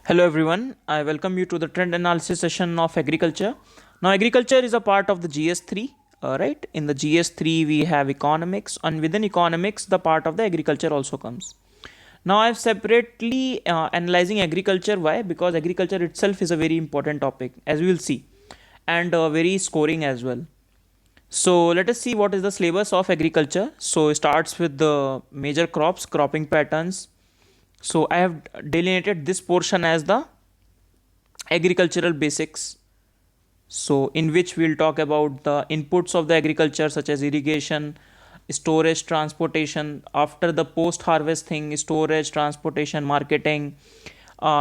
Hello everyone, I welcome you to the trend analysis session of agriculture. Now, agriculture is a part of the GS3, right? In the GS3, we have economics, and within economics, the part of the agriculture also comes. Now, I've separately analyzing agriculture. Why? Because agriculture itself is a very important topic, as we will see, and very scoring as well. So, let us see what is the syllabus of agriculture. So, it starts with the major crops, cropping patterns. So, I have delineated this portion as the agricultural basics, so in which we'll talk about the inputs of the agriculture such as irrigation, storage, transportation, after the post harvest thing, storage, transportation, marketing,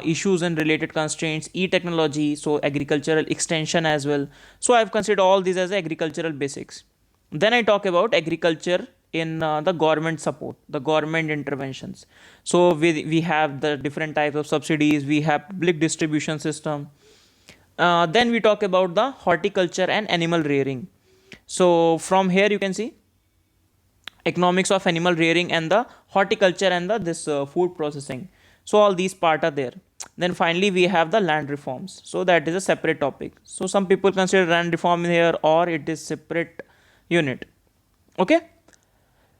issues and related constraints, e-technology, so agricultural extension as well. So I've considered all these as agricultural basics. Then I talk about agriculture in the government support, the government interventions. So we have the different types of subsidies, we have public distribution system. Then we talk about the horticulture and animal rearing. So from here you can see economics of animal rearing and the horticulture and the this food processing. So all these part are there. Then finally we have the land reforms. So that is a separate topic. So some people consider land reform here or it is separate unit. Okay.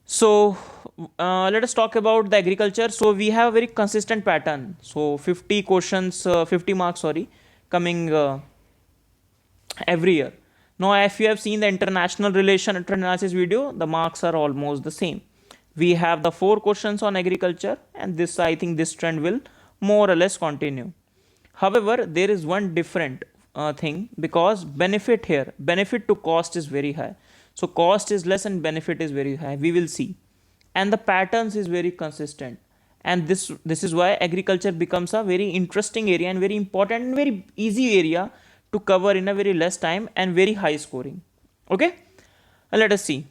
So let us talk about the agriculture. So we have a very consistent pattern. So 50 questions, 50 marks, sorry, coming every year. Now, if you have seen the international relation analysis video, the marks are almost the same. We have the 4 questions on agriculture, and this I think this trend will more or less continue. However, there is one different thing, because benefit to cost is very high. So cost is less and benefit is very high. We will see, and the patterns is very consistent. And this is why agriculture becomes a very interesting area and very important and very easy area to cover in a very less time and very high scoring. Okay, let us see.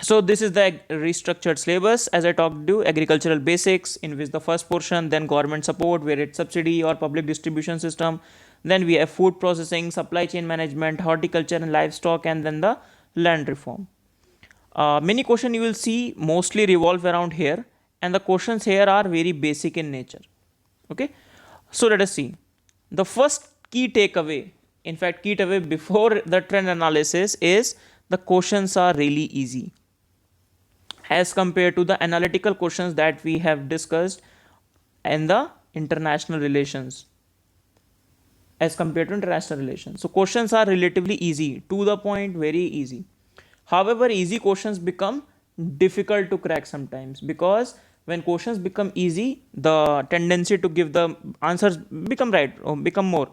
So this is the restructured syllabus. As I talked to, agricultural basics, in which the first portion, then government support, where it's subsidy or public distribution system. Then we have food processing, supply chain management, horticulture and livestock, and then the land reform. Many questions you will see mostly revolve around here, and the questions here are very basic in nature. Okay, so let us see. The first key takeaway, in fact, key takeaway before the trend analysis is the questions are really easy as compared to the analytical questions that we have discussed in the international relations. As compared to international relations, so questions are relatively easy, to the point, very easy. However, easy questions become difficult to crack sometimes, because when questions become easy, the tendency to give the answers become right or become more.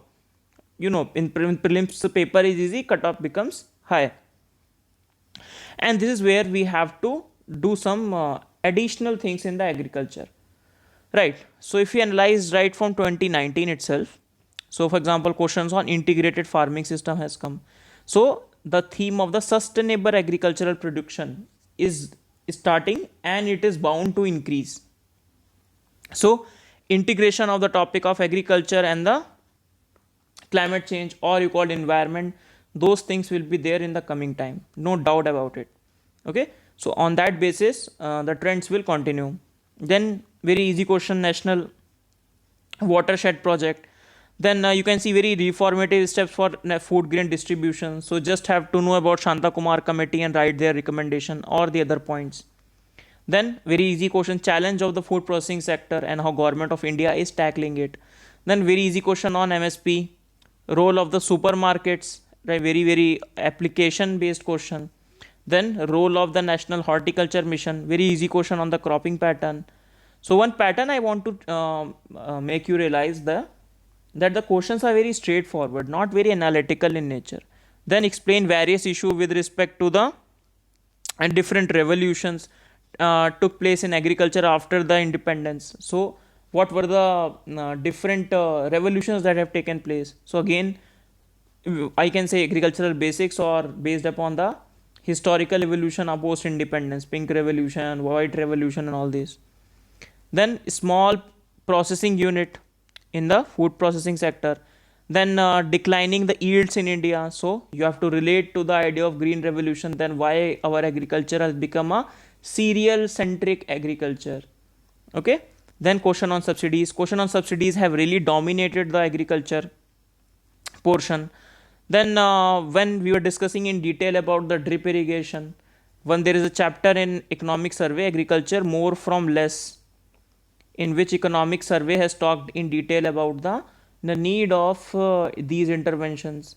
In prelims, the paper is easy, cutoff becomes high. And this is where we have to do some additional things in the agriculture. Right. So if we analyze right from 2019 itself, so for example, questions on integrated farming system has come. So the theme of the sustainable agricultural production is starting, and it is bound to increase. So integration of the topic of agriculture and the climate change, or you call environment, those things will be there in the coming time, no doubt about it. Okay, so on that basis the trends will continue. Then very easy question, national watershed project. Then you can see very reformative steps for food grain distribution. So just have to know about Shanta Kumar committee and write their recommendation or the other points. Then very easy question, challenge of the food processing sector and how government of India is tackling it. Then very easy question on MSP, role of the supermarkets, right? Very application based question. Then role of the national horticulture mission, very easy question on the cropping pattern. So one pattern I want to make you realize that the questions are very straightforward, not very analytical in nature. Then explain various issues with respect to the and different revolutions took place in agriculture after the independence. So what were the different revolutions that have taken place? So again, I can say agricultural basics or based upon the historical evolution of post independence, pink revolution, white revolution, and all this. Then small processing unit in the food processing sector. Then declining the yields in India. So you have to relate to the idea of green revolution, then why our agriculture has become a cereal centric agriculture. Okay, Then question on subsidies. Question on subsidies have really dominated the agriculture portion. Then when we were discussing in detail about the drip irrigation, when there is a chapter in economic survey, agriculture more from less, in which economic survey has talked in detail about the need of these interventions,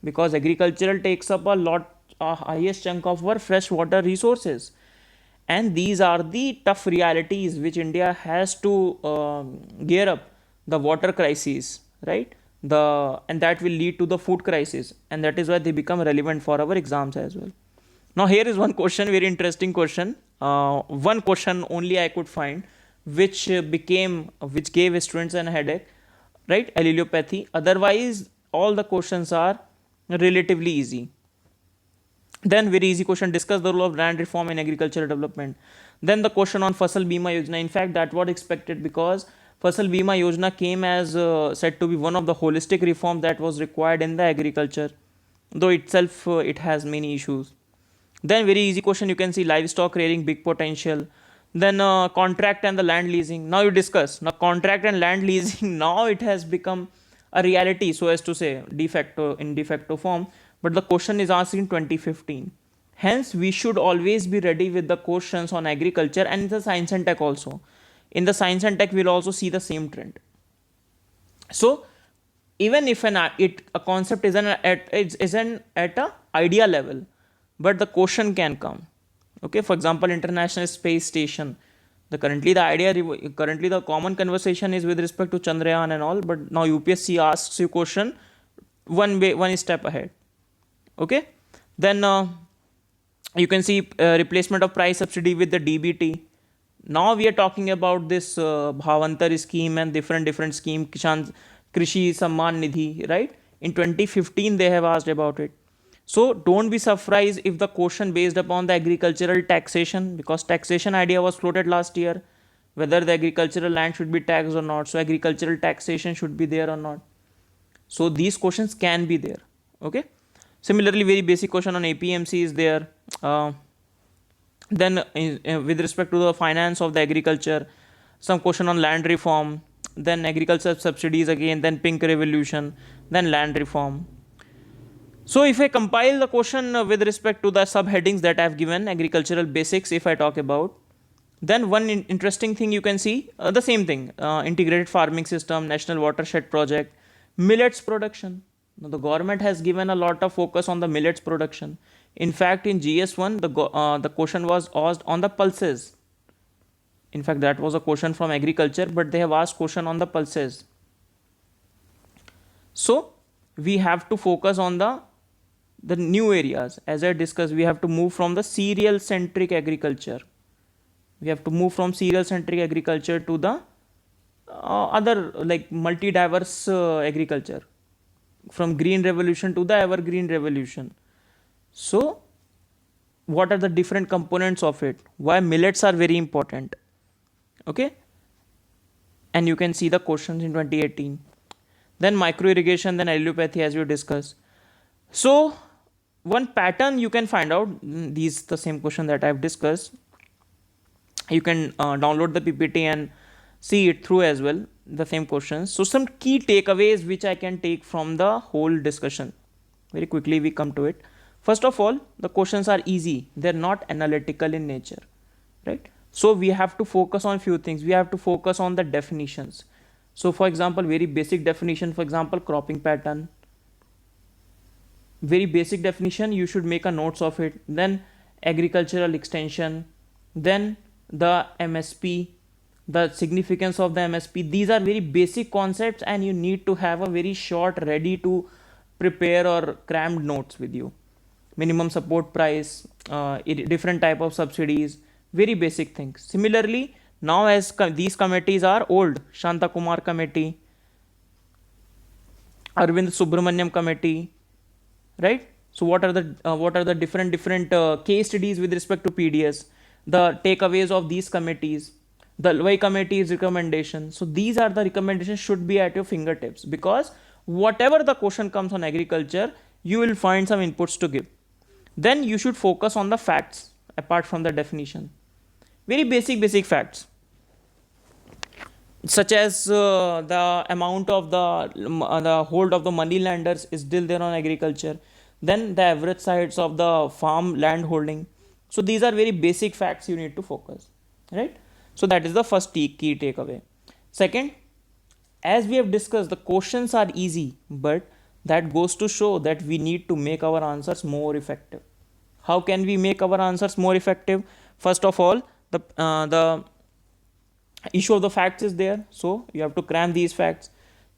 because agricultural takes up a lot, a highest chunk of our fresh water resources, and these are the tough realities which India has to gear up. The water crisis, right? And that will lead to the food crisis, and that is why they become relevant for our exams as well. Now here is one question, very interesting question. One question only I could find, which gave students an headache, right? Allelopathy. Otherwise, all the questions are relatively easy. Then very easy question, discuss the role of land reform in agricultural development. Then the question on Fasal Bima Yojana. In fact, that was expected, because Fasal Bima Yojana came as said to be one of the holistic reforms that was required in the agriculture, though itself it has many issues. Then very easy question, you can see livestock rearing, big potential. Then contract and the land leasing. Now you discuss. Now contract and land leasing, now it has become a reality, so as to say, in de facto form. But the question is asked in 2015. Hence, we should always be ready with the questions on agriculture and the science and tech also. In the science and tech, we'll also see the same trend. So, even if a concept isn't at a idea level, but the question can come. Okay, for example, International Space Station. Currently the common conversation is with respect to Chandrayaan and all, but now UPSC asks you question one step ahead. Okay, then you can see replacement of price subsidy with the DBT. Now we are talking about this Bhavantar scheme and different scheme, Kishan Krishi Samman Nidhi, right? In 2015 they have asked about it. So don't be surprised if the question based upon the agricultural taxation, because taxation idea was floated last year, whether the agricultural land should be taxed or not. So agricultural taxation should be there or not. So these questions can be there. Okay. Similarly, very basic question on APMC is there. Then with respect to the finance of the agriculture, some question on land reform, then agriculture subsidies again, then pink revolution, then land reform. So if I compile the question with respect to the subheadings that I have given, agricultural basics, if I talk about, then one interesting thing you can see, the same thing, integrated farming system, national watershed project, millets production. Now, the government has given a lot of focus on the millets production. In fact, in GS1, the question was asked on the pulses. In fact, that was a question from agriculture, but they have asked question on the pulses. So we have to focus on the new areas. As I discussed, we have to move from the cereal centric agriculture. We have to move from cereal centric agriculture to the other, like multi-diverse agriculture, from green revolution to the evergreen revolution. So what are the different components of it? Why millets are very important? Okay, and you can see the questions in 2018. Then micro irrigation, then allelopathy, as we discussed. So one pattern you can find out, these the same question that I have discussed. You can download the PPT and see it through as well, the same questions. So some key takeaways which I can take from the whole discussion. Very quickly we come to it. First of all, the questions are easy. They're not analytical in nature, right? So we have to focus on few things. We have to focus on the definitions. So for example, very basic definition, for example, cropping pattern. Very basic definition, you should make a notes of it. Then agricultural extension, then the MSP, the significance of the MSP. These are very basic concepts and you need to have a very short, ready to prepare or crammed notes with you. Minimum support price, different type of subsidies, very basic things. Similarly, now as these committees are old, Shanta Kumar committee, Arvind Subramaniam committee, right? So what are the different case studies with respect to PDS, the takeaways of these committees, the LOI committee's recommendation. So these are the recommendations should be at your fingertips, because whatever the question comes on agriculture, you will find some inputs to give. Then you should focus on the facts apart from the definition. Very basic facts. such as the amount of the hold of the money lenders is still there on agriculture, then the average size of the farm land holding. So these are very basic facts you need to focus, right? So that is the first key takeaway. Second, as we have discussed, the questions are easy, but that goes to show that we need to make our answers more effective. How can we make our answers more effective? First of all, the issue of the facts is there, so you have to cram these facts.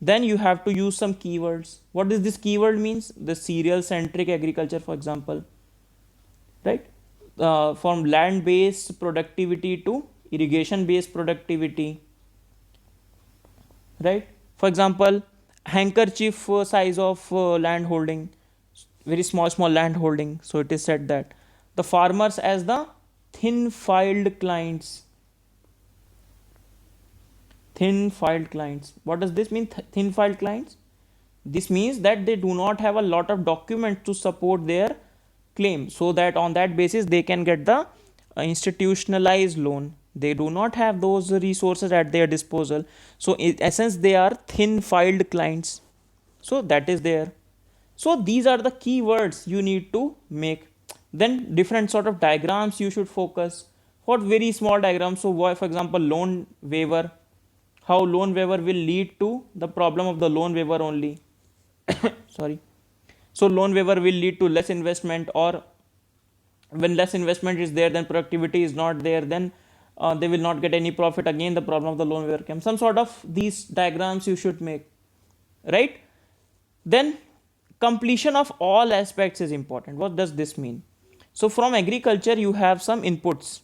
Then you have to use some keywords. What does this keyword means? The cereal centric agriculture, for example, right? From land based productivity to irrigation based productivity, right? For example, handkerchief size of land holding, very small land holding. So it is said that the farmers as the thin filed clients. Thin filed clients. What does this mean? Thin filed clients? This means that they do not have a lot of documents to support their claim, so that on that basis they can get the institutionalized loan. They do not have those resources at their disposal, so in essence they are thin filed clients. So that is there. So these are the key words you need to make. Then different sort of diagrams you should focus. For very small diagrams, so for example loan waiver, how loan waiver will lead to the problem of the loan waiver only. Sorry. So loan waiver will lead to less investment, or when less investment is there, then productivity is not there, then they will not get any profit. Again the problem of the loan waiver comes. Some sort of these diagrams you should make, right? Then completion of all aspects is important. What does this mean? So from agriculture you have some inputs,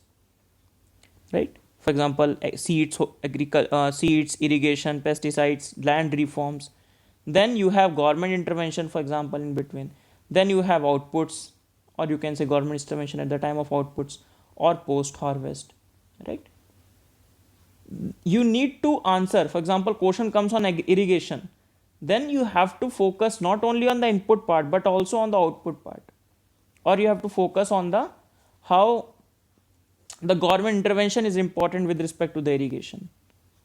right? For example, seeds, irrigation, pesticides, land reforms. Then you have government intervention, for example, in between. Then you have outputs, or you can say government intervention at the time of outputs or post harvest, right? You need to answer. For example, question comes on irrigation, then you have to focus not only on the input part but also on the output part, or you have to focus on the how the government intervention is important with respect to the irrigation,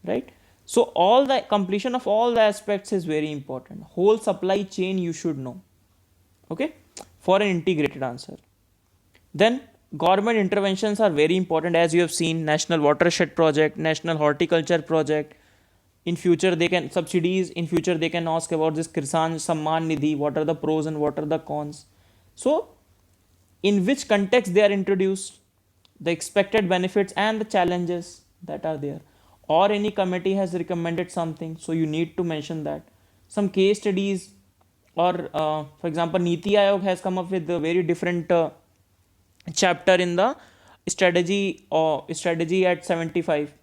right? So all the completion of all the aspects is very important. Whole supply chain you should know, okay, for an integrated answer. Then government interventions are very important, as you have seen, national watershed project, national horticulture project. In future they can subsidies, in future they can ask about this Kisan Samman Nidhi, what are the pros and what are the cons. So in which context they are introduced, the expected benefits and the challenges that are there, or any committee has recommended something, so you need to mention that. Some case studies, or for example Niti Aayog has come up with a very different chapter in the strategy at 75,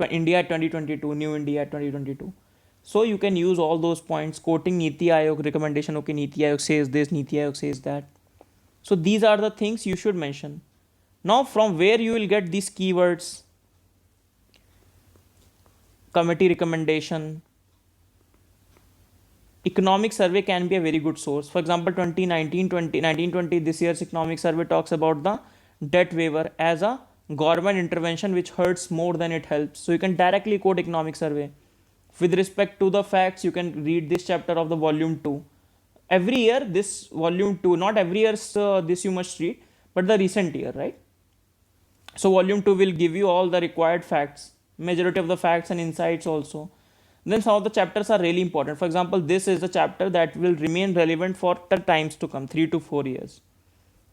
India 2022, new India 2022. So you can use all those points quoting Niti Aayog recommendation. Okay, Niti Aayog says this, Niti Aayog says that. So these are the things you should mention. Now from where you will get these keywords? Committee recommendation. Economic survey can be a very good source. For example, 2019-20, this year's economic survey talks about the debt waiver as a government intervention which hurts more than it helps. So you can directly quote economic survey. With respect to the facts, you can read this chapter of the volume 2. Every year, this volume 2, not every year this you must read, but the recent year, right? So volume 2 will give you all the required facts, majority of the facts and insights also. Then some of the chapters are really important. For example, this is a chapter that will remain relevant for the times to come, 3 to 4 years.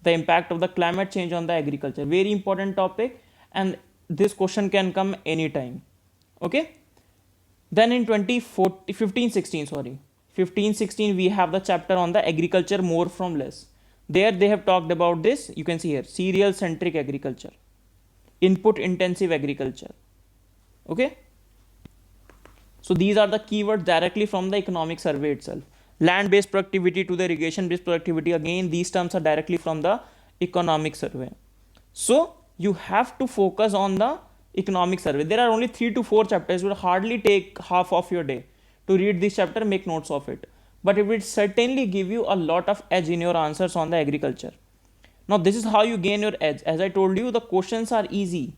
The impact of the climate change on the agriculture, very important topic, and this question can come anytime. Okay. Then in 15-16 we have the chapter on the agriculture more from less. There they have talked about this, you can see here, cereal centric agriculture, input intensive agriculture. Okay. So these are the keywords directly from the economic survey itself. Land based productivity to the irrigation based productivity, again these terms are directly from the economic survey. So you have to focus on the economic survey. There are only 3 to 4 chapters. It will hardly take half of your day to read this chapter, make notes of it, but it will certainly give you a lot of edge in your answers on the agriculture. Now this is how you gain your edge. As I told you, the questions are easy,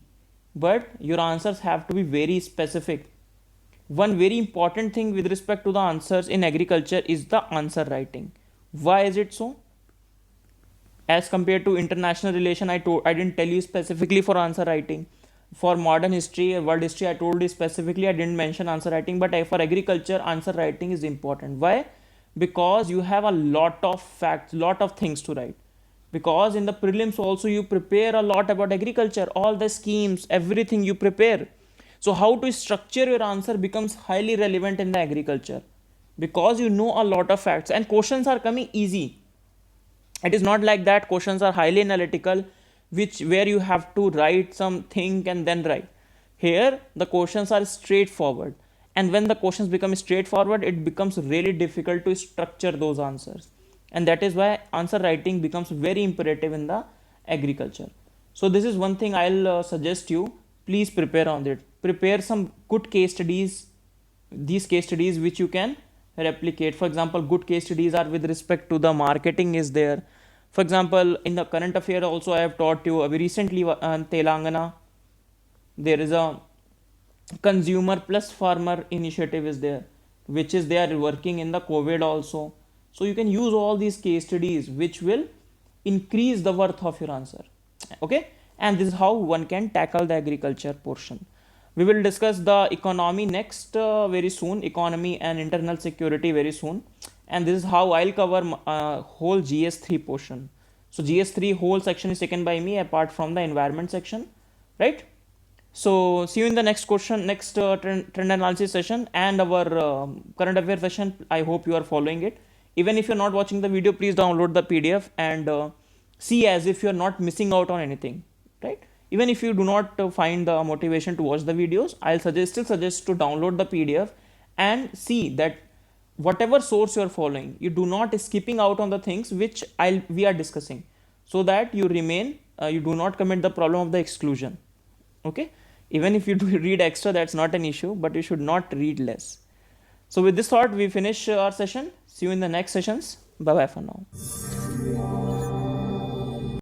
but your answers have to be very specific. one very important thing with respect to the answers in agriculture is the answer writing. Why is it so? As compared to international relation, I didn't tell you specifically for answer writing. For modern history, world history, I told you specifically, I didn't mention answer writing, but for agriculture, answer writing is important. Why? Because you have a lot of facts, lot of things to write. Because in the prelims also you prepare a lot about agriculture, all the schemes, everything you prepare. So how to structure your answer becomes highly relevant in the agriculture, because you know a lot of facts and questions are coming easy. It is not like that questions are highly analytical, which where you have to write something and then write. Here the questions are straightforward, and when the questions become straightforward, it becomes really difficult to structure those answers, and that is why answer writing becomes very imperative in the agriculture. So this is one thing I'll suggest you, please prepare on it. Prepare some good case studies, these case studies which you can replicate. For example, good case studies are with respect to the marketing is there. For example, in the current affair also I have taught you recently in Telangana there is a consumer plus farmer initiative is there, which is they are working in the COVID also. So you can use all these case studies which will increase the worth of your answer. Okay, and this is how one can tackle the agriculture portion. We will discuss the economy next very soon, economy and internal security very soon, and this is how I'll cover whole GS3 portion. So GS3 whole section is taken by me apart from the environment section, right? So see you in the next question, next trend analysis session and our current affairs session. I hope you are following it. Even if you're not watching the video, please download the PDF and see as if you're not missing out on anything, right? Even if you do not find the motivation to watch the videos, I'll still suggest to download the PDF and see that whatever source you're following, you do not skipping out on the things which we are discussing, so that you remain, you do not commit the problem of the exclusion. Okay, even if you do read extra, that's not an issue, but you should not read less. So with this thought, we finish our session. See you in the next sessions. Bye bye for now.